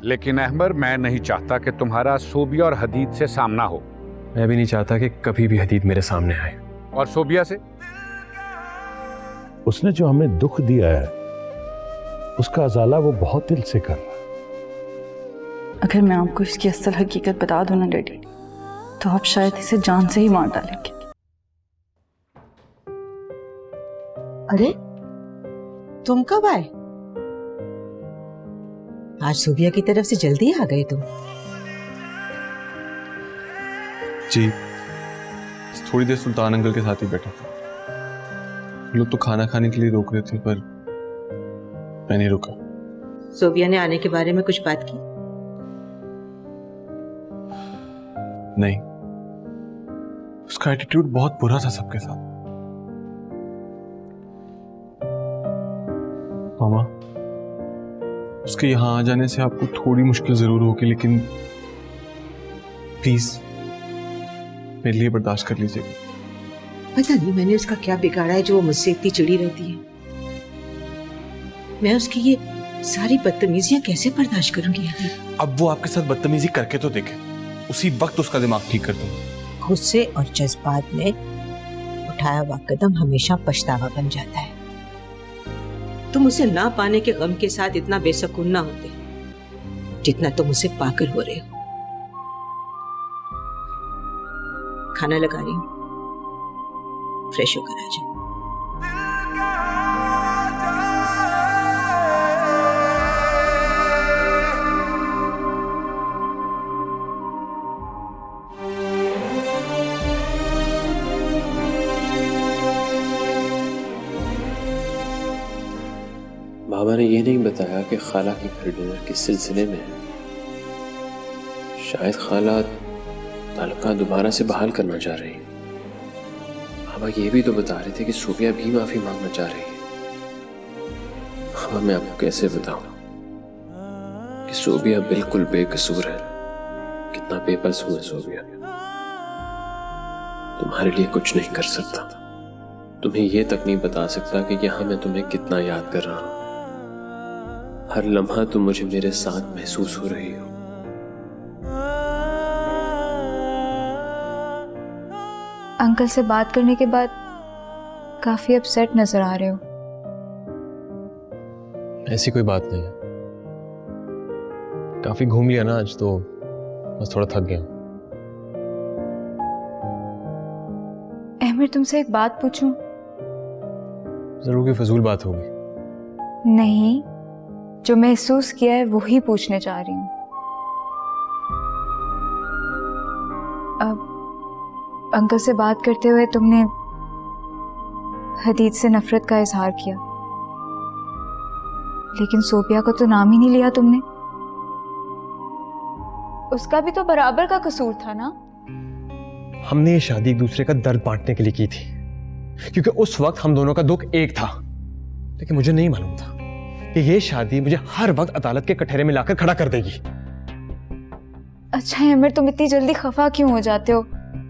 लेकिन अहमर, मैं नहीं चाहता कि तुम्हारा सोबिया और हदीद से सामना हो। मैं भी नहीं चाहता कि कभी भी हदीद मेरे सामने आए। और सोबिया से? उसने जो हमें दुख दिया है उसका अजाला वो बहुत दिल से कर रहा है। अगर मैं आपको इसकी असल हकीकत बता दूं ना डैडी, तो आप शायद इसे जान से ही मार डालेंगे। अरे तुम कब आए? आज सोबिया की तरफ से जल्दी आ गए तुम। जी, थोड़ी देर सुल्तान अंकल के साथ ही बैठा था। लोग तो खाना खाने के लिए रोक रहे थे पर मैं नहीं रुका। सोबिया ने आने के बारे में कुछ बात की? नहीं, उसका एटीट्यूड बहुत बुरा था सबके साथ। मामा, उसके यहां आ जाने से आपको थोड़ी मुश्किल जरूर होगी, लेकिन प्लीज मेरे लिए बर्दाश्त कर लीजिएगा। पता नहीं मैंने उसका क्या बिगाड़ा है जो वो मुझसे इतनी चिड़ी रहती है। मैं उसकी ये सारी बदतमीजियां कैसे बर्दाश्त करूंगी अभी? अब वो आपके साथ बदतमीजी करके तो देखे, उसी वक्त उसका दिमाग ठीक कर दूंगा। गुस्से और जज्बात में उठाया हुआ कदम हमेशा पछतावा बन जाता है। तुम उसे ना पाने के गम के साथ इतना बेसकून ना होते जितना तुम उसे पाकर हो रहे हो। खाना लगा रही हूं, फ्रेश होकर आ जाओ। मामा ने ये नहीं बताया कि खाला की घर डिनर किस सिलसिले में है। शायद खाला ताल्लुकात दोबारा से बहाल करना चाह रही है। मामा ये भी तो बता रहे थे कि सोबिया भी माफी मांगना चाह रही है। मामा मैं आपको कैसे बताऊं कि सोबिया बिल्कुल बेकसूर है। कितना बेकसूर है सोबिया। तुम्हारे लिए कुछ नहीं कर सकता, तुम्हें ये तक नहीं बता सकता कि यहां मैं तुम्हें कितना याद कर रहा हूं। हर लम्हा तुम मुझे मेरे साथ महसूस हो रही हो। अंकल से बात करने के बाद काफी अपसेट नजर आ रहे हो। ऐसी कोई बात नहीं है, काफी घूम लिया ना आज, तो बस थोड़ा थक गया। अहमर, तुमसे एक बात पूछूं? जरूर कोई फजूल बात होगी। नहीं, जो महसूस किया है वो ही पूछने जा रही हूँ। अब अंकल से बात करते हुए तुमने हदीद से नफरत का इजहार किया, लेकिन सोबिया को तो नाम ही नहीं लिया तुमने। उसका भी तो बराबर का कसूर था ना। हमने ये शादी एक दूसरे का दर्द बांटने के लिए की थी, क्योंकि उस वक्त हम दोनों का दुख एक था। लेकिन मुझे नहीं मालूम था कि ये शादी मुझे हर वक्त अदालत के कटहरे में लाकर खड़ा कर देगी। अच्छा अहमर, तुम इतनी जल्दी खफा क्यों हो जाते हो?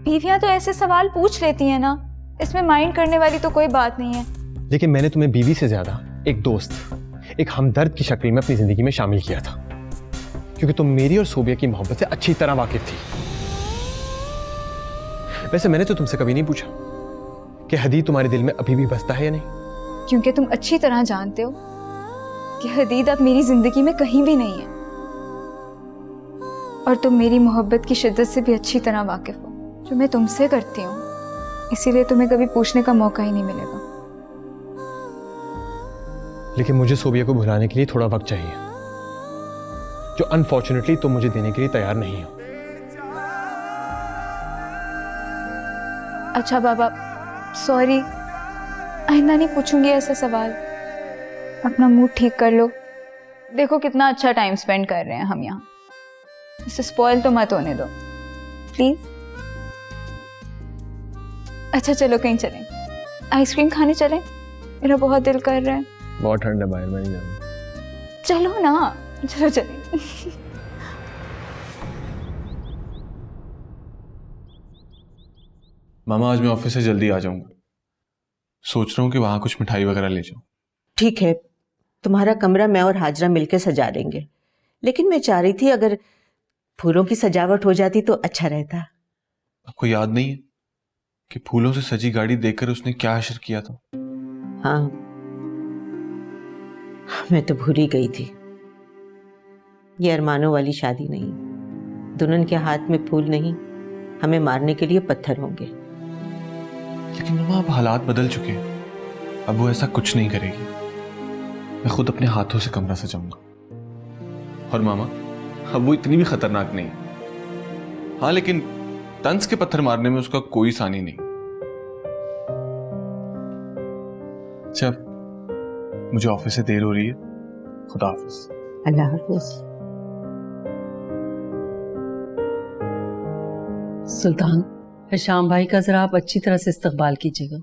बीवियां तो ऐसे सवाल पूछ लेती हैं ना, इसमें माइंड करने वाली तो कोई बात नहीं है। लेकिन मैंने तुम्हें बीवी से ज्यादा एक दोस्त, एक हमदर्द की शक्ल में अपनी जिंदगी में शामिल किया था, क्योंकि तुम मेरी और सोबिया की मोहब्बत से अच्छी तरह वाकिफ थी। वैसे मैंने तो तुमसे कभी नहीं पूछा कि हदीद तुम्हारे दिल में अभी भी बसता है या नहीं, क्योंकि तुम अच्छी तरह जानते हो कि हदीद अब मेरी जिंदगी में कहीं भी नहीं है, और तुम मेरी मोहब्बत की शिद्दत से भी अच्छी तरह वाकिफ हो जो मैं तुमसे करती हूँ। इसीलिए तुम्हें कभी पूछने का मौका ही नहीं मिलेगा। लेकिन मुझे सोबिया को भुलाने के लिए थोड़ा वक्त चाहिए, जो अनफॉर्चुनेटली तुम मुझे देने के लिए तैयार नहीं हो। अच्छा बाबा, सॉरी, आइंदा नहीं पूछूंगी ऐसा सवाल। अपना मूड ठीक कर लो। देखो कितना अच्छा टाइम स्पेंड कर रहे हैं हम यहाँ, इसे स्पॉइल तो मत होने दो प्लीज। अच्छा चलो कहीं चलें, आइसक्रीम खाने चलें, मेरा बहुत दिल कर रहा है। बहुत ठंड है बाहर, मैं नहीं जाऊंगा। चलो ना, चलो चलें। मामा आज मैं ऑफिस से जल्दी आ जाऊंगा, सोच रहा हूँ कि वहां कुछ मिठाई वगैरह ले जाऊं। ठीक है, तुम्हारा कमरा मैं और हाजरा मिलकर सजा देंगे, लेकिन मैं चाह रही थी अगर फूलों की सजावट हो जाती तो अच्छा रहता। आपको याद नहीं है कि फूलों से सजी गाड़ी देखकर उसने क्या हश्र किया था? हाँ, मैं तो भूल ही गई थी। ये अरमानों वाली शादी नहीं, दुल्हन के हाथ में फूल नहीं, हमें मारने के लिए पत्थर होंगे। लेकिन मामा अब हालात बदल चुके हैं, अब वो ऐसा कुछ नहीं करेगी। मैं खुद अपने हाथों से कमरा सजाऊंगा। और मामा अब वो इतनी भी खतरनाक नहीं। हाँ, लेकिन तंज के पत्थर मारने में उसका कोई सानी नहीं। चल, मुझे ऑफिस से देर हो रही है। खुदा हाफिज। अल्लाह हाफिज। सुल्तान, हिशाम भाई का जरा आप अच्छी तरह से इस्तकबाल कीजिएगा।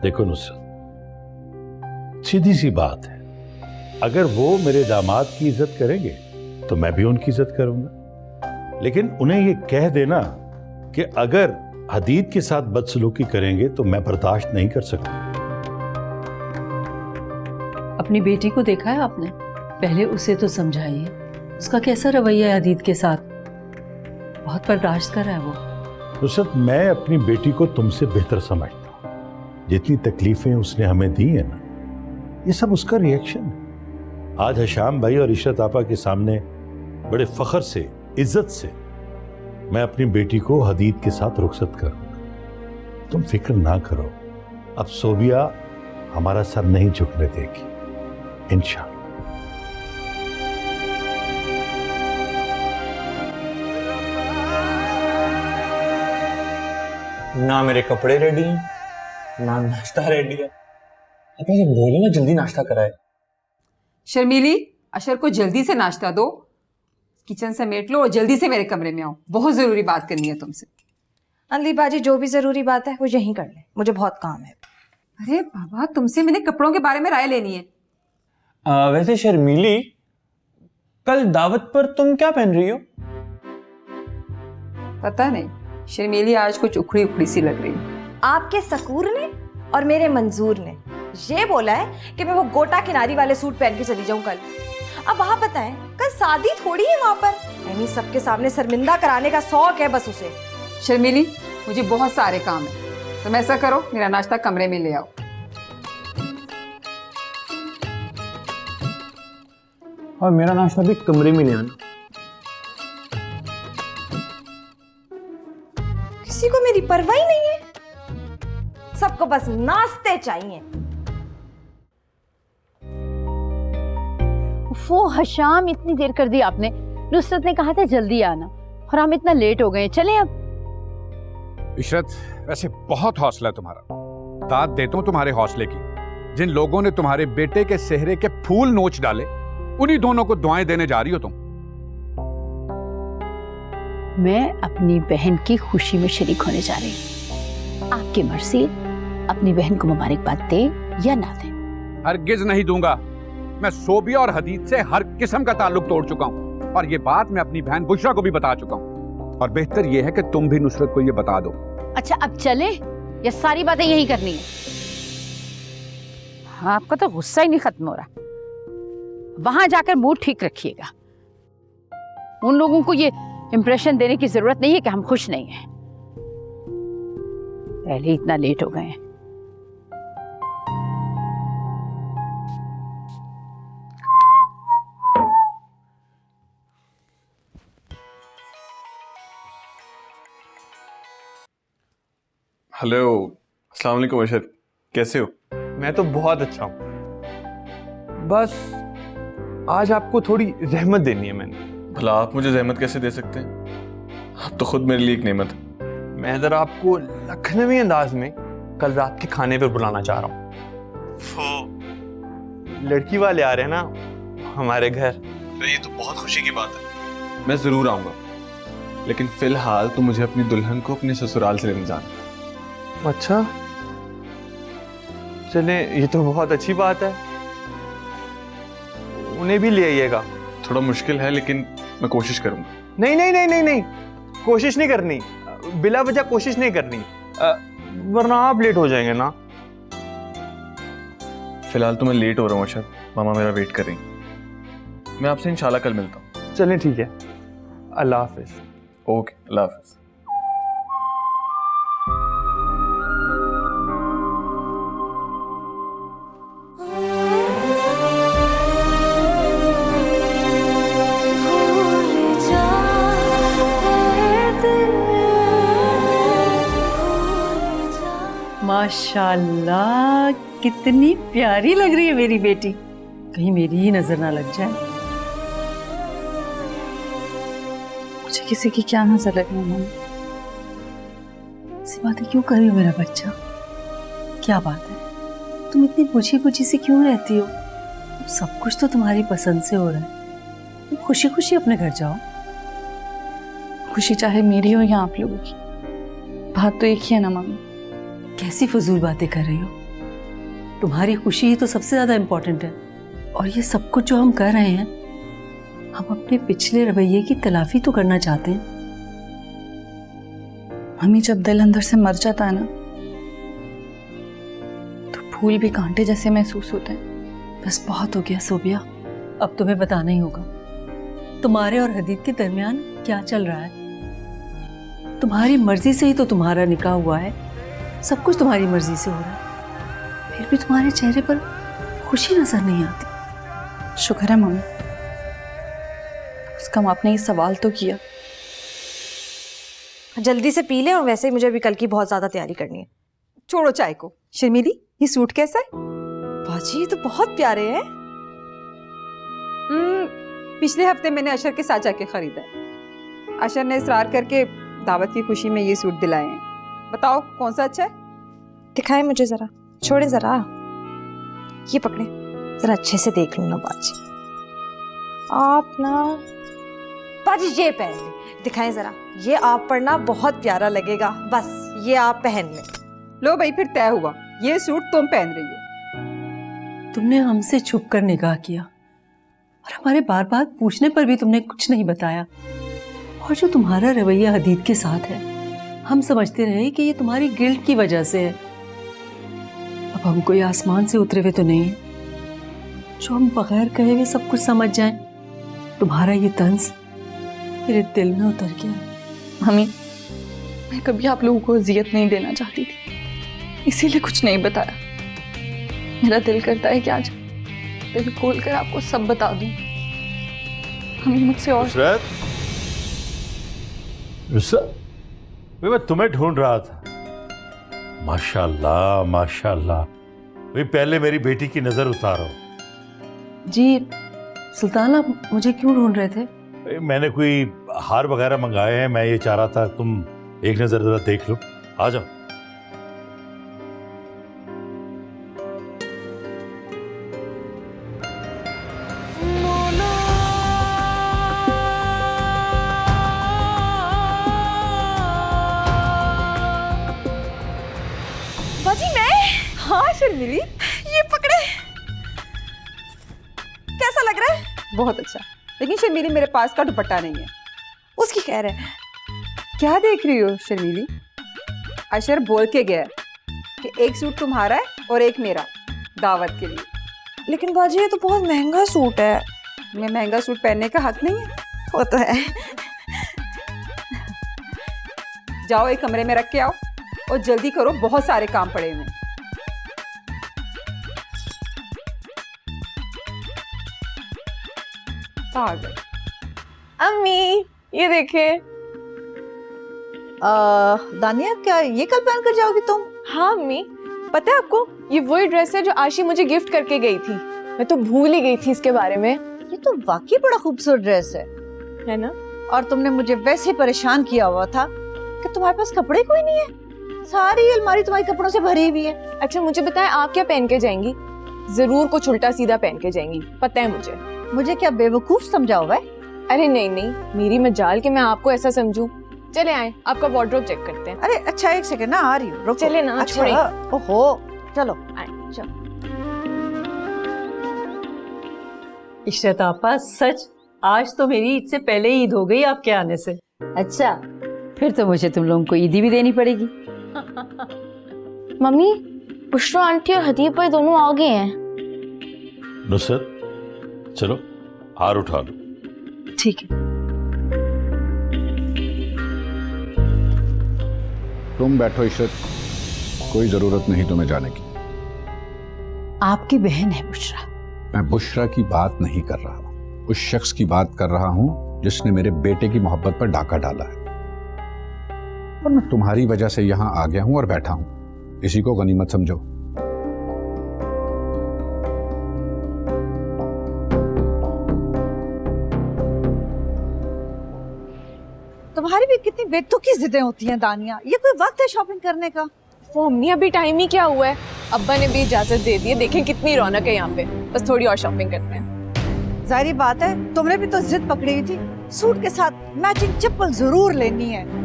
देखो नुसरत, सीधी सी बात है, अगर वो मेरे दामाद की इज्जत करेंगे तो मैं भी उनकी इज्जत करूंगा, लेकिन उन्हें ये कह देना कि अगर हदीद के साथ बदसलूकी करेंगे तो मैं बर्दाश्त नहीं कर सकता। अपनी बेटी को देखा है आपने? पहले उसे तो समझाइए, उसका कैसा रवैया है हदीद के साथ। बहुत बर्दाश्त कर रहा है वो। नुसरत, मैं अपनी बेटी को तुमसे बेहतर समझता हूं। जितनी तकलीफें उसने हमें दी है ना, ये सब उसका रिएक्शन है। आज हिशाम भाई और इशरत आपा के सामने बड़े फख्र से, इज्जत से मैं अपनी बेटी को हदीद के साथ रुखसत करूंगा। तुम फिक्र ना करो, अब सोबिया हमारा सर नहीं झुकने देगी, इंशाअल्लाह। ना मेरे कपड़े रेडी हैं, ना नाश्ता रेडी है। अब मुझे बोलो ना जल्दी नाश्ता कराए। शर्मीली, अशर को जल्दी से नाश्ता दो, किचन समेट लो और जल्दी से मेरे कमरे में आओ। बहुत जरूरी बात करनी है तुमसे। अंजलि बाजी, जो भी जरूरी बात है वो यहीं कर ले, मुझे बहुत काम है। अरे बाबा, तुमसे मैंने कपड़ों के बारे में राय लेनी है। वैसे शर्मीली, कल दावत पर तुम क्या पहन रही हो? पता नहीं, शर्मीली आज कुछ उखड़ी उखड़ी सी लग रही है। आपके सकूर ने और मेरे मंजूर ने ये बोला है कि मैं वो गोटा किनारी वाले सूट पहन के चली जाऊं कल। अब आप बताएं, कल शादी थोड़ी है वहां पर। यानी सबके सामने शर्मिंदा कराने का शौक है बस उसे। शर्मीली, मुझे बहुत सारे काम है, तुम ऐसा करो, मेरा नाश्ता कमरे में ले आओ। और मेरा नाश्ता भी कमरे में ले आना। किसी को मेरी परवाह ही नहीं है, सबको बस नाश्ते चाहिए। वो हशाम, इतनी देर कर दी आपने। नुसरत ने कहा था जल्दी आना और हम इतना लेट हो गए। चले अब। इशरत, वैसे बहुत हौसला है तुम्हारा। दाद देता हूं तुम्हारे हौसले की। जिन लोगों ने तुम्हारे बेटे के सेहरे के फूल नोच डाले, उन्हीं दोनों को दुआएं देने जा रही हो तुम। मैं अपनी बहन की खुशी में शरीक होने जा रही हूँ। आपकी मर्जी, अपनी बहन को मुबारकबाद दे या ना दे। हरगिज नहीं दूंगा। मैं सोबिया और हदीद से हर किस्म का ताल्लुक तोड़ चुका हूँ, और ये बात मैं अपनी बहन बुशरा को भी बता चुका हूँ। और बेहतर ये है कि तुम भी नुसरत को ये बता दो। अच्छा, अब चले या सारी बातें यही करनी है? आपका तो गुस्सा ही नहीं खत्म हो रहा। वहां जाकर मूड ठीक रखिएगा। उन लोगों को ये इंप्रेशन देने की जरूरत नहीं है कि हम खुश नहीं हैं। पहले इतना लेट हो गए हैं। हेलो, अस्सलाम वालेकुम अशर, कैसे हो? मैं तो बहुत अच्छा हूँ, बस आज आपको थोड़ी जहमत देनी है मैंने। भला आप मुझे जहमत कैसे दे सकते हैं? आप तो खुद मेरे लिए एक नेमत है। मैं जरा आपको लखनवी अंदाज में कल रात के खाने पर बुलाना चाह रहा हूँ। वो लड़की वाले आ रहे हैं ना हमारे घर। ये तो बहुत खुशी की बात है। मैं जरूर आऊंगा, लेकिन फिलहाल तो मुझे अपनी दुल्हन को अपने ससुराल से लेने जाना। अच्छा, चले, ये तो बहुत अच्छी बात है। उन्हें भी ले आइएगा। थोड़ा मुश्किल है, लेकिन मैं कोशिश करूंगा। नहीं नहीं नहीं नहीं नहीं, कोशिश नहीं करनी, बिला वजह कोशिश नहीं करनी, वरना आप लेट हो जाएंगे ना। फिलहाल तो मैं लेट हो रहा हूँ अशर, मामा मेरा वेट कर रही हैं। मैं आपसे इंशाल्लाह कल मिलता हूँ। चलें ठीक है, अल्लाह हाफिज। ओके, अल्लाह हाफिज। माशाल्लाह, कितनी प्यारी लग रही है मेरी बेटी। कहीं मेरी ही नजर ना लग जाए। मुझे किसी की क्या नजर लगी मम्मी? ऐसी बातें क्यों कर रही हो मेरा बच्चा? क्या बात है, तुम इतनी पूछी पूछी सी क्यों रहती हो? सब कुछ तो तुम्हारी पसंद से हो रहा है। तुम खुशी खुशी अपने घर जाओ। खुशी चाहे मेरी हो या आप लोगों की, बात तो एक ही है ना मम्मी। कैसी फजूल बातें कर रही हो? तुम्हारी खुशी ही तो सबसे ज्यादा इम्पोर्टेंट है। और ये सब कुछ जो हम कर रहे हैं, हम अपने पिछले रवैये की तलाफी तो करना चाहते हैं। मम्मी, जब दिल अंदर से मर जाता है ना, तो फूल भी कांटे जैसे महसूस होते हैं। बस बहुत हो गया सोबिया, अब तुम्हें बताना ही होगा तुम्हारे और हदीद के दरमियान क्या चल रहा है। तुम्हारी मर्जी से ही तो तुम्हारा निकाह हुआ है, सब कुछ तुम्हारी मर्जी से हो रहा है, फिर भी तुम्हारे चेहरे पर खुशी नजर नहीं आती। शुक्र है मम्मी, उसका आपने ये सवाल तो किया। जल्दी से पी ले, और वैसे ही मुझे भी कल की बहुत ज्यादा तैयारी करनी है। छोड़ो चाय को। शर्मीली, ये सूट कैसा है? बाजी ये तो बहुत प्यारे हैं। पिछले हफ्ते मैंने अशर के साथ जाके खरीदा है। अशर ने इसरार करके दावत की खुशी में ये सूट दिलाए हैं। बताओ कौन सा अच्छा है? दिखाएं मुझे जरा, छोड़े जरा, ये पकड़े जरा, अच्छे से देख लूं ना बाजी। आप ना बाजी ये पहन ले, दिखाएं जरा, ये आप पर ना बहुत प्यारा लगेगा। बस ये आप पहन ले। लो भाई, फिर तय हुआ, ये सूट तुम पहन रही हो। तुमने हमसे छुप कर निकाह किया और हमारे बार बार पूछने पर भी तुमने कुछ नहीं बताया। और जो तुम्हारा रवैया हदीद के साथ है, हम समझते रहे कि ये तुम्हारी गिल्ट की वजह से है। अब हम कोई आसमान से उतरे हुए तो नहीं है जो हम बगैर कहे हुए सब कुछ समझ जाएं। तुम्हारा ये तंज मेरे दिल में उतर गया है। मम्मी, मैं कभी आप लोगों को अजियत नहीं देना चाहती थी, इसीलिए कुछ नहीं बताया। मेरा दिल करता है कि आज दिल खोल कर आपको सब बता दूं। मम्मी मुझसे और मैं तुम्हें ढूंढ रहा था। माशाल्लाह माशाल्लाह, भाई पहले मेरी बेटी की नजर उतारो। जी सुल्तान, आप मुझे क्यों ढूंढ रहे थे? मैंने कोई हार वगैरह मंगाए हैं, मैं ये चाह रहा था तुम एक नजर जरा देख लो। आ जाओ। बाजी मैं? हाँ शर्मिली, ये पकड़े, कैसा लग रहा है? बहुत अच्छा। लेकिन शर्मिली, मेरे पास का दुपट्टा नहीं है। उसकी खैर है। क्या देख रही हो शर्मिली? अशर बोल के गया कि एक सूट तुम्हारा है और एक मेरा, दावत के लिए। लेकिन बाजी ये तो बहुत महंगा सूट है। तुम्हें महंगा सूट पहनने का हक नहीं है? वो तो है। जाओ एक कमरे में रख के आओ और जल्दी करो, बहुत सारे काम पड़े हुए हैं। अम्मी ये देखे। दानिया, क्या ये कल पहन कर जाओगी तुम? हाँ अम्मी, पता है आपको, ये वही ड्रेस है जो आशी मुझे गिफ्ट करके गई थी। मैं तो भूल ही गई थी इसके बारे में। ये तो वाकई बड़ा खूबसूरत ड्रेस है ना? और तुमने मुझे वैसे ही परेशान किया हुआ था कि तुम्हारे पास कपड़े कोई नहीं है। सारी अलमारी तुम्हारी कपड़ों से भरी हुई है। अच्छा मुझे बताएं, आप क्या पहन के जाएंगी? जरूर कुछ उल्टा सीधा पहन के जाएंगी, पता है मुझे। मुझे क्या बेवकूफ समझा हुआ है? अरे नहीं नहीं, मेरी मजाल कि मैं आपको ऐसा समझूं। चले आए, आपका वार्डरोब चेक करते हैं। अरे अच्छा, एक सेकंड ना, आ रही हूँ, रुको। चले ना, अच्छा, ओहो, चलो आए, चलो। इशरत आपा, सच आज तो मेरी ईद से पहले ईद हो गई आपके आने से। अच्छा, फिर तो मुझे तुम लोगों को ईदी भी देनी पड़ेगी। मम्मी, बुशरा आंटी और हदीब भाई दोनों आ गए हैं। नुसरत, चलो हार उठा लो। ठीक है। तुम बैठो इशरत, कोई जरूरत नहीं तुम्हें जाने की। आपकी बहन है बुशरा। मैं बुशरा की बात नहीं कर रहा, उस शख्स की बात कर रहा हूं जिसने मेरे बेटे की मोहब्बत पर डाका डाला है। और मैं तुम्हारी वजह से यहां आ गया हूं और बैठा हूं, इसी को गनीमत समझो। तुम्हारी भी कितनी बेतुकी जिदें होती हैं दानिया, ये कोई वक्त है शॉपिंग करने का? वो अम्मी अभी टाइम ही क्या हुआ है, अब्बा ने भी इजाजत दे दी है। देखें कितनी रौनक है यहाँ पे, बस थोड़ी और शॉपिंग करते हैं। जाहिर बात है तुमने भी तो जिद पकड़ी हुई थी, सूट के साथ मैचिंग चप्पल जरूर लेनी है।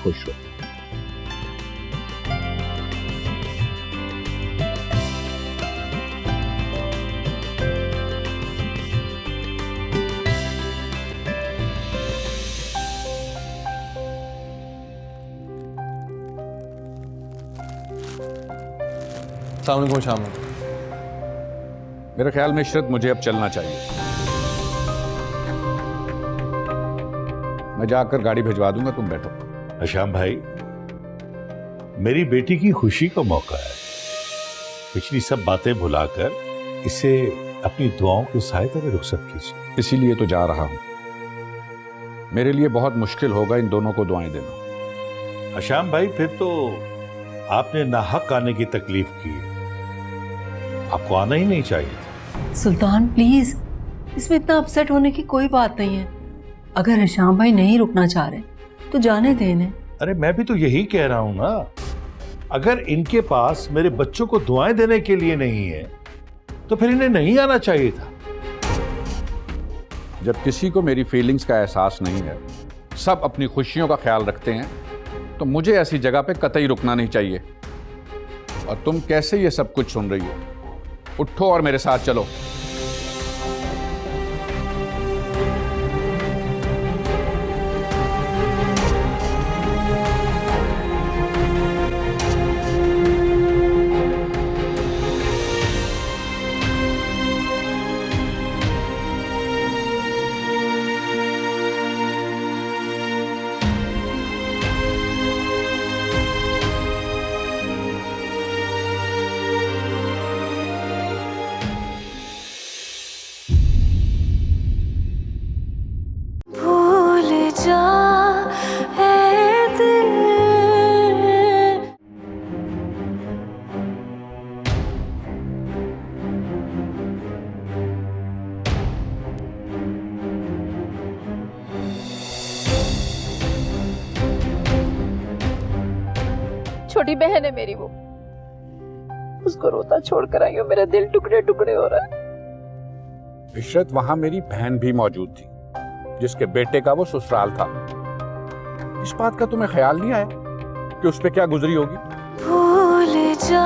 खुश हो। अस्सलाम वालेकुम शाम। मेरे ख्याल में इशरत मुझे अब चलना चाहिए। मैं जाकर गाड़ी भिजवा दूंगा, तुम बैठो। हशाम भाई, मेरी बेटी की खुशी का मौका है, पिछली सब बातें भुलाकर इसे अपनी दुआओं के साए तले रुखसत कीजिए। इसीलिए तो जा रहा हूं। मेरे लिए बहुत मुश्किल होगा इन दोनों को दुआएं देना। हशाम भाई, फिर तो आपने नाहक आने की तकलीफ की, आपको आना ही नहीं चाहिए। सुल्तान प्लीज, इसमें इतना अपसेट होने की कोई बात नहीं है। अगर हशाम भाई नहीं रुकना चाह रहे तो जाने देने। अरे मैं भी तो यही कह रहा हूं ना, अगर इनके पास मेरे बच्चों को दुआएं देने के लिए नहीं है तो फिर इन्हें नहीं आना चाहिए था। जब किसी को मेरी फीलिंग्स का एहसास नहीं है, सब अपनी खुशियों का ख्याल रखते हैं, तो मुझे ऐसी जगह पे कतई रुकना नहीं चाहिए। और तुम कैसे ये सब कुछ सुन रही हो? उठो और मेरे साथ चलो। छोटी बहन है मेरी, वो उसको रोता छोड़कर आई हो, मेरा दिल टुकड़े टुकड़े हो रहा है। इशरत, वहां मेरी बहन भी मौजूद थी जिसके बेटे का वो ससुराल था। इस बात का तुम्हें ख्याल नहीं आया कि उस पे क्या गुजरी होगी? भूल जा